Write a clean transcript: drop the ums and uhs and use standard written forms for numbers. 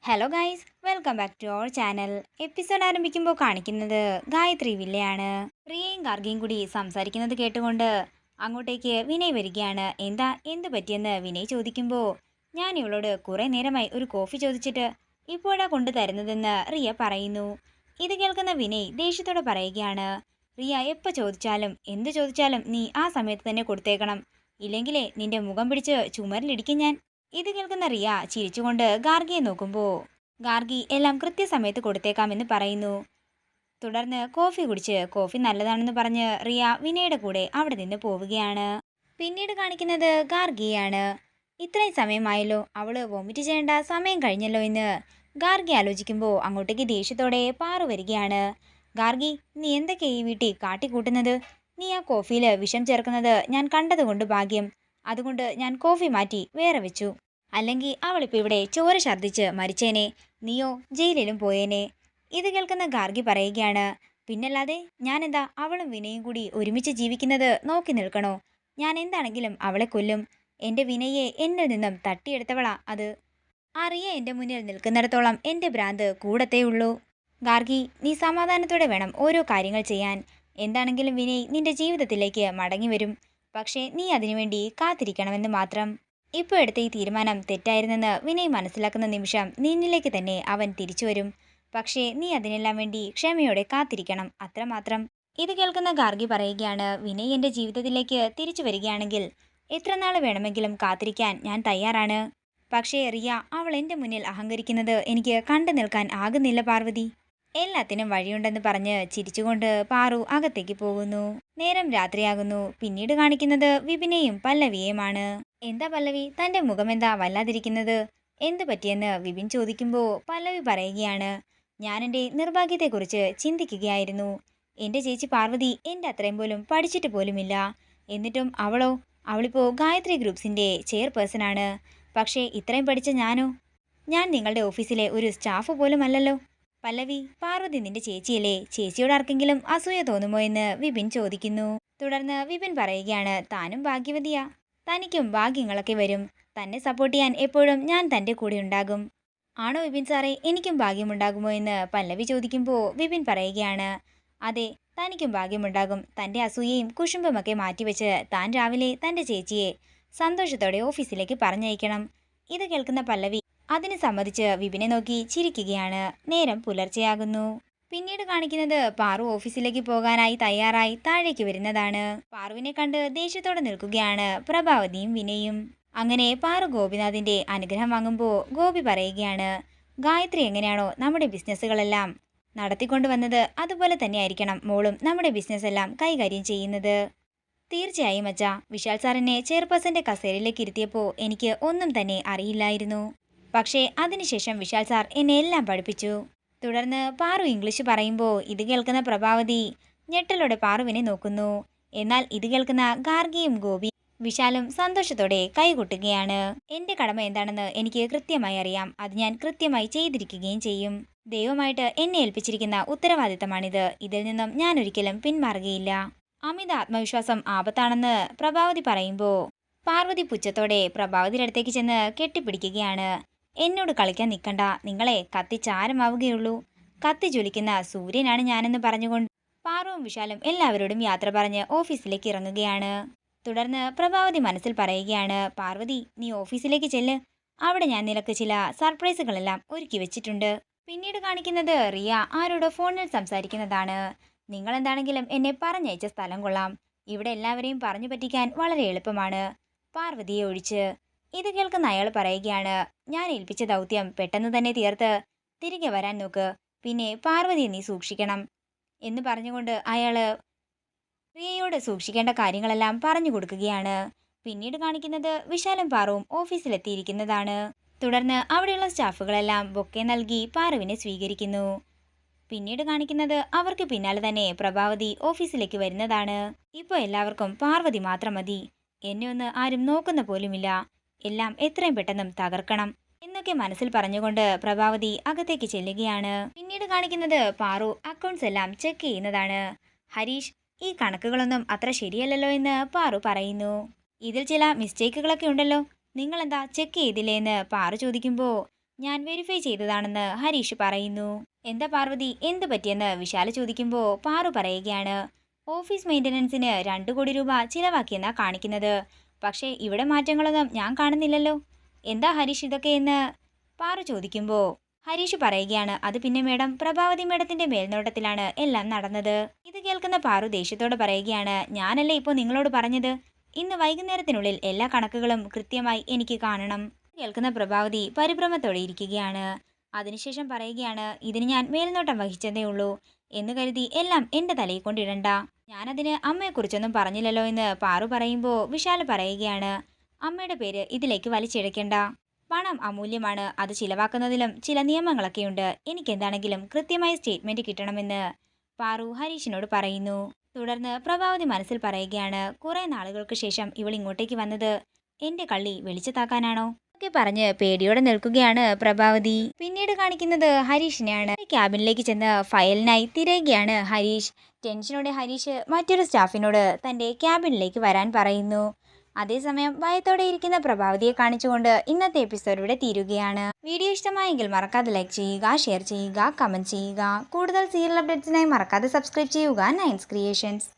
Hello guys, welcome back to our channel. Episode ആരംഭിക്കുമ്പോൾ കാണിക്കുന്നത് ഗായത്രി വില്ലയാണ്. പ്രിയയും ഗാർഗയും കൂടി സംസാരിക്കുന്നത് കേട്ടുകൊണ്ട് അങ്ങോട്ടേക്ക് വിനയ് വരികയാണ്. എന്ത് പറ്റിയെന്ന് വിനയ് ചോദിക്കുമ്പോൾ, ഞാൻ ഇവളോട് കുറേ നേരമായി ഒരു കോഫി ചോദിച്ചിട്ട് ഇപ്പോഴാ കൊണ്ടു തരുന്നതെന്ന് റിയ പറയുന്നു. ഇത് കേൾക്കുന്ന വിനയ് ദേഷ്യത്തോടെ പറയുകയാണ്, റിയ എപ്പോൾ ചോദിച്ചാലും എന്ത് ചോദിച്ചാലും നീ ആ സമയത്ത് തന്നെ കൊടുത്തേക്കണം, ഇല്ലെങ്കിലേ നിന്റെ മുഖം പിടിച്ച് ചുമരിലിടിക്കും ഞാൻ. ഇത് കേൾക്കുന്ന റിയ ചിരിച്ചുകൊണ്ട് ഗാർഗിയെ നോക്കുമ്പോൾ ഗാർഗി എല്ലാം കൃത്യസമയത്ത് കൊടുത്തേക്കാമെന്ന് പറയുന്നു. തുടർന്ന് കോഫി കുടിച്ച് കോഫി നല്ലതാണെന്ന് പറഞ്ഞ് റിയ വിനയുടെ കൂടെ അവിടെ നിന്ന് പോവുകയാണ്. പിന്നീട് കാണിക്കുന്നത് ഗാർഗിയാണ്. ഇത്രയും സമയമായല്ലോ, അവള് വോമിറ്റ് ചെയ്യേണ്ട സമയം കഴിഞ്ഞല്ലോ എന്ന് ഗാർഗി ആലോചിക്കുമ്പോൾ അങ്ങോട്ടേക്ക് ദേഷ്യത്തോടെ പാറു വരികയാണ്. ഗാർഗി, നീ എന്തൊക്കെ ഈ വീട്ടിൽ കാട്ടിക്കൂട്ടുന്നത്? നീ ആ കോഫിയിൽ വിഷം ചേർക്കുന്നത് ഞാൻ കണ്ടതുകൊണ്ട് ഭാഗ്യം. അതുകൊണ്ട് ഞാൻ കോഫി മാറ്റി വേറെ വെച്ചു. അല്ലെങ്കിൽ അവളിപ്പോൾ ഇവിടെ ചോര ഛർദ്ദിച്ച് മരിച്ചേനെ, നീയോ ജയിലിലും പോയേനെ. ഇത് കേൾക്കുന്ന ഗാർഗി പറയുകയാണ്, പിന്നല്ലാതെ ഞാനെന്താ അവളും വിനയും കൂടി ഒരുമിച്ച് ജീവിക്കുന്നത് നോക്കി നിൽക്കണോ? ഞാൻ എന്താണെങ്കിലും അവളെ കൊല്ലും. എൻ്റെ വിനയെ എന്നിൽ നിന്നും തട്ടിയെടുത്തവളാ അത്. അറിയ എൻ്റെ മുന്നിൽ നിൽക്കുന്നിടത്തോളം എൻ്റെ ഭ്രാന്ത് കൂടത്തേ ഉള്ളൂ. ഗാർഗി, നീ സമാധാനത്തോടെ വേണം ഓരോ കാര്യങ്ങൾ ചെയ്യാൻ. എന്താണെങ്കിലും വിനയ് നിന്റെ ജീവിതത്തിലേക്ക് മടങ്ങി വരും. പക്ഷേ നീ അതിനുവേണ്ടി കാത്തിരിക്കണമെന്ന് മാത്രം. ഇപ്പോൾ എടുത്ത ഈ തീരുമാനം തെറ്റായിരുന്നെന്ന് വിനയ് മനസ്സിലാക്കുന്ന നിമിഷം നിന്നിലേക്ക് തന്നെ അവൻ തിരിച്ചു വരും. പക്ഷേ നീ അതിനെല്ലാം വേണ്ടി ക്ഷമയോടെ കാത്തിരിക്കണം, അത്രമാത്രം. ഇത് കേൾക്കുന്ന ഗാർഗി പറയുകയാണ്, വിനയ് എൻ്റെ ജീവിതത്തിലേക്ക് തിരിച്ചു വരികയാണെങ്കിൽ എത്ര നാൾ വേണമെങ്കിലും കാത്തിരിക്കാൻ ഞാൻ തയ്യാറാണ്. പക്ഷേ റിയ, അവൾ എൻ്റെ മുന്നിൽ അഹങ്കരിക്കുന്നത് എനിക്ക് കണ്ടു നിൽക്കാൻ ആകുന്നില്ല പാർവതി. എല്ലാത്തിനും വഴിയുണ്ടെന്ന് പറഞ്ഞ് ചിരിച്ചുകൊണ്ട് പാറു അകത്തേക്ക് പോകുന്നു. നേരം രാത്രിയാകുന്നു. പിന്നീട് കാണിക്കുന്നത് വിപിനെയും പല്ലവിയെയുമാണ്. എന്താ പല്ലവി, തന്റെ മുഖമെന്താ വല്ലാതിരിക്കുന്നത്? എന്തു പറ്റിയെന്ന് വിപിൻ ചോദിക്കുമ്പോൾ പല്ലവി പറയുകയാണ്, ഞാൻ എൻ്റെ നിർഭാഗ്യത്തെക്കുറിച്ച് ചിന്തിക്കുകയായിരുന്നു. എൻ്റെ ചേച്ചി പാർവതി എൻ്റെ അത്രയും പോലും പഠിച്ചിട്ട് പോലുമില്ല. എന്നിട്ടും അവളിപ്പോൾ ഗായത്രി ഗ്രൂപ്പ്സിൻ്റെ ചെയർപേഴ്സൺ ആണ്. പക്ഷേ ഇത്രയും പഠിച്ച ഞാനോ? ഞാൻ നിങ്ങളുടെ ഓഫീസിലെ ഒരു സ്റ്റാഫ് പോലും അല്ലല്ലോ. പല്ലവി, പാർവതി നിന്റെ ചേച്ചിയല്ലേ? ചേച്ചിയോട് ആർക്കെങ്കിലും അസൂയ തോന്നുമോ എന്ന് വിപിൻ ചോദിക്കുന്നു. തുടർന്ന് വിപിൻ പറയുകയാണ്, താനും ഭാഗ്യവതിയാ. തനിക്കും ഭാഗ്യങ്ങളൊക്കെ വരും. തന്നെ സപ്പോർട്ട് ചെയ്യാൻ എപ്പോഴും ഞാൻ തൻ്റെ കൂടെ ഉണ്ടാകും. ആണോ വിപിൻ സാറേ, എനിക്കും ഭാഗ്യമുണ്ടാകുമോ എന്ന് പല്ലവി ചോദിക്കുമ്പോൾ വിപിൻ പറയുകയാണ്, അതെ, തനിക്കും ഭാഗ്യമുണ്ടാകും. തൻ്റെ അസൂയയും കുശുമ്പുമൊക്കെ മാറ്റിവെച്ച് താൻ രാവിലെ തൻ്റെ ചേച്ചിയെ സന്തോഷത്തോടെ ഓഫീസിലേക്ക് പറഞ്ഞയക്കണം. ഇത് കേൾക്കുന്ന പല്ലവി അതിന് സമ്മതിച്ച് വിപിനെ നോക്കി ചിരിക്കുകയാണ്. നേരം പുലർച്ചെയാകുന്നു. പിന്നീട് കാണിക്കുന്നത് പാറു ഓഫീസിലേക്ക് പോകാനായി തയ്യാറായി താഴേക്ക് വരുന്നതാണ്. പാറുവിനെ കണ്ട് ദേഷ്യത്തോടെ നിൽക്കുകയാണ് പ്രഭാവതിയും വിനയും. അങ്ങനെ പാറു ഗോപിനാഥിന്റെ അനുഗ്രഹം വാങ്ങുമ്പോൾ ഗോപി പറയുകയാണ്, ഗായത്രി എങ്ങനെയാണോ നമ്മുടെ ബിസിനസ്സുകളെല്ലാം നടത്തിക്കൊണ്ടുവന്നത് അതുപോലെ തന്നെയായിരിക്കണം മോളും നമ്മുടെ ബിസിനസ് എല്ലാം കൈകാര്യം ചെയ്യുന്നത്. തീർച്ചയായും അച്ഛാ. വിശാൽ സാറിനെ ചെയർപേഴ്സന്റെ കസേരയിലേക്ക് ഇരുത്തിയപ്പോൾ എനിക്ക് ഒന്നും തന്നെ അറിയില്ലായിരുന്നു. പക്ഷേ അതിനുശേഷം വിശാൽ സാർ എന്നെ എല്ലാം പഠിപ്പിച്ചു. തുടർന്ന് പാറു ഇംഗ്ലീഷ് പറയുമ്പോൾ ഇത് കേൾക്കുന്ന പ്രഭാവതി ഞെട്ടലോടെ പാറുവിനെ നോക്കുന്നു. എന്നാൽ ഇത് കേൾക്കുന്ന ഗാർഗിയും ഗോപി വിശാലും സന്തോഷത്തോടെ കൈകൊട്ടുകയാണ്. എൻ്റെ കടമ എന്താണെന്ന് എനിക്ക് കൃത്യമായി അറിയാം. അത് ഞാൻ കൃത്യമായി ചെയ്തിരിക്കുകയും ചെയ്യും. ദൈവമായിട്ട് എന്നെ ഏൽപ്പിച്ചിരിക്കുന്ന ഉത്തരവാദിത്തമാണിത്. ഇതിൽ നിന്നും ഞാൻ ഒരിക്കലും പിന്മാറുകയില്ല. അമിത ആത്മവിശ്വാസം ആപത്താണെന്ന് പ്രഭാവതി പറയുമ്പോൾ പാർവതി പുച്ഛത്തോടെ പ്രഭാവതിയുടെ അടുത്തേക്ക് ചെന്ന് കെട്ടിപ്പിടിക്കുകയാണ്. എന്നോട് കളിക്കാൻ നിൽക്കണ്ട, നിങ്ങളെ കത്തിച്ചാരമാവുകയുള്ളൂ. കത്തി ജ്വലിക്കുന്ന സൂര്യനാണ് ഞാനെന്ന് പറഞ്ഞുകൊണ്ട് പാറുവും വിശാലും എല്ലാവരോടും യാത്ര പറഞ്ഞ് ഓഫീസിലേക്ക് ഇറങ്ങുകയാണ്. തുടർന്ന് പ്രഭാവതി മനസ്സിൽ പറയുകയാണ്, പാർവതി, നീ ഓഫീസിലേക്ക് ചെല്ല്. അവിടെ ഞാൻ നിനക്ക് ചില സർപ്രൈസുകളെല്ലാം ഒരുക്കി വെച്ചിട്ടുണ്ട്. പിന്നീട് കാണിക്കുന്നത് റിയ ആരോടോ ഫോണിൽ സംസാരിക്കുന്നതാണ്. നിങ്ങൾ എന്താണെങ്കിലും എന്നെ പറഞ്ഞയച്ച സ്ഥലം കൊള്ളാം. ഇവിടെ എല്ലാവരെയും പറഞ്ഞു പറ്റിക്കാൻ വളരെ എളുപ്പമാണ്, പാർവതിയെ ഒഴിച്ച്. ഇത് കേൾക്കുന്ന അയാൾ പറയുകയാണ്, ഞാൻ ഏൽപ്പിച്ച ദൗത്യം പെട്ടെന്ന് തന്നെ തീർത്ത് തിരികെ വരാൻ നോക്ക്. പിന്നെ പാർവതിയെ നീ സൂക്ഷിക്കണം എന്ന് പറഞ്ഞുകൊണ്ട് അയാള് റിയയോട് സൂക്ഷിക്കേണ്ട കാര്യങ്ങളെല്ലാം പറഞ്ഞു കൊടുക്കുകയാണ്. പിന്നീട് കാണിക്കുന്നത് വിശാലും പാറുവും ഓഫീസിലെത്തിയിരിക്കുന്നതാണ്. തുടർന്ന് അവിടെയുള്ള സ്റ്റാഫുകളെല്ലാം ബൊക്കെ നൽകി പാറുവിനെ സ്വീകരിക്കുന്നു. പിന്നീട് കാണിക്കുന്നത് അവർക്ക് പിന്നാലെ തന്നെ പ്രഭാവതി ഓഫീസിലേക്ക് വരുന്നതാണ്. ഇപ്പോൾ എല്ലാവർക്കും പാർവതി മാത്രം മതി. എന്നെ ഒന്ന് ആരും നോക്കുന്ന പോലുമില്ല. എല്ലാം എത്രയും പെട്ടെന്നും തകർക്കണം എന്നൊക്കെ മനസ്സിൽ പറഞ്ഞുകൊണ്ട് പ്രഭാവതി അകത്തേക്ക് ചെല്ലുകയാണ്. പിന്നീട് കാണിക്കുന്നത് പാറു അക്കൗണ്ട്സ് എല്ലാം ചെക്ക് ചെയ്യുന്നതാണ്. ഹരീഷ്, ഈ കണക്കുകളൊന്നും അത്ര ശരിയല്ലല്ലോ എന്ന് പാറു പറയുന്നു. ഇതിൽ ചില മിസ്റ്റേക്കുകളൊക്കെ ഉണ്ടല്ലോ, നിങ്ങളെന്താ ചെക്ക് ചെയ്തില്ലേ എന്ന് പാറു ചോദിക്കുമ്പോൾ ഞാൻ വെരിഫൈ ചെയ്തതാണെന്ന് ഹരീഷ് പറയുന്നു. എന്താ പാർവതി, എന്ത് പറ്റിയെന്ന് വിശാൽ ചോദിക്കുമ്പോൾ പാറു പറയുകയാണ്, ഓഫീസ് മെയിൻ്റനൻസിന് 2 കോടി രൂപ ചിലവാക്കിയെന്നാ കാണിക്കുന്നത്. പക്ഷേ ഇവിടെ മാറ്റങ്ങളൊന്നും ഞാൻ കാണുന്നില്ലല്ലോ. എന്താ ഹരീഷ് ഇതൊക്കെ എന്ന് പാറു ചോദിക്കുമ്പോൾ ഹരീഷ് പറയുകയാണ്, അത് പിന്നെ മേഡം, പ്രഭാവതി മേഡത്തിന്റെ മേൽനോട്ടത്തിലാണ് എല്ലാം നടന്നത്. ഇത് കേൾക്കുന്ന പാറു ദേഷ്യത്തോടെ പറയുകയാണ്, ഞാനല്ലേ ഇപ്പോൾ നിങ്ങളോട് പറഞ്ഞത്, ഇന്ന് വൈകുന്നേരത്തിനുള്ളിൽ എല്ലാ കണക്കുകളും കൃത്യമായി എനിക്ക് കാണണം. കേൾക്കുന്ന പ്രഭാവതി പരിഭ്രമത്തോടെ ഇരിക്കുകയാണ്. അതിനുശേഷം പറയുകയാണ്, ഇതിന് ഞാൻ മേൽനോട്ടം വഹിച്ചതേ ഉള്ളൂ എന്ന് കരുതി എല്ലാം എൻ്റെ തലയിൽ കൊണ്ടിടണ്ട. ഞാനതിന് അമ്മയെക്കുറിച്ചൊന്നും പറഞ്ഞില്ലല്ലോ എന്ന് പാറു പറയുമ്പോൾ വിശാൽ പറയുകയാണ്, അമ്മയുടെ പേര് ഇതിലേക്ക് വലിച്ചിഴക്കേണ്ട. പണം അമൂല്യമാണ്, അത് ചിലവാക്കുന്നതിലും ചില നിയമങ്ങളൊക്കെയുണ്ട്. എനിക്കെന്താണെങ്കിലും കൃത്യമായ സ്റ്റേറ്റ്മെന്റ് കിട്ടണമെന്ന് പാറു ഹരീഷിനോട് പറയുന്നു. തുടർന്ന് പ്രഭാവതി മനസ്സിൽ പറയുകയാണ്, കുറെ നാളുകൾക്ക് ശേഷം ഇവൾ ഇങ്ങോട്ടേക്ക് വന്നത് എന്റെ കള്ളി വെളിച്ചത്താക്കാനാണോ ഒക്കെ പറഞ്ഞ് പേടിയോടെ നിൽക്കുകയാണ് പ്രഭാവതി. പിന്നീട് കാണിക്കുന്നത് ഹരീഷിനെയാണ്. ക്യാബിനിലേക്ക് ചെന്ന് ഫയലിനായി തിരയുകയാണ് ഹരീഷ്. ടെൻഷനോടെ ഹരീഷ് മറ്റൊരു സ്റ്റാഫിനോട് തന്റെ ക്യാബിനിലേക്ക് വരാൻ പറയുന്നു. അതേസമയം ഭയത്തോടെ ഇരിക്കുന്ന പ്രഭാവതിയെ കാണിച്ചുകൊണ്ട് ഇന്നത്തെ എപ്പിസോഡ് ഇവിടെ തീരുകയാണ്. വീഡിയോ ഇഷ്ടമായെങ്കിൽ മറക്കാതെ ലൈക്ക് ചെയ്യുക, ഷെയർ ചെയ്യുക, കമന്റ് ചെയ്യുക. കൂടുതൽ സീരിയൽ അപ്ഡേറ്റ്സിനായി മറക്കാതെ സബ്സ്ക്രൈബ് ചെയ്യുക നയൻസ് ക്രിയേഷൻസ്.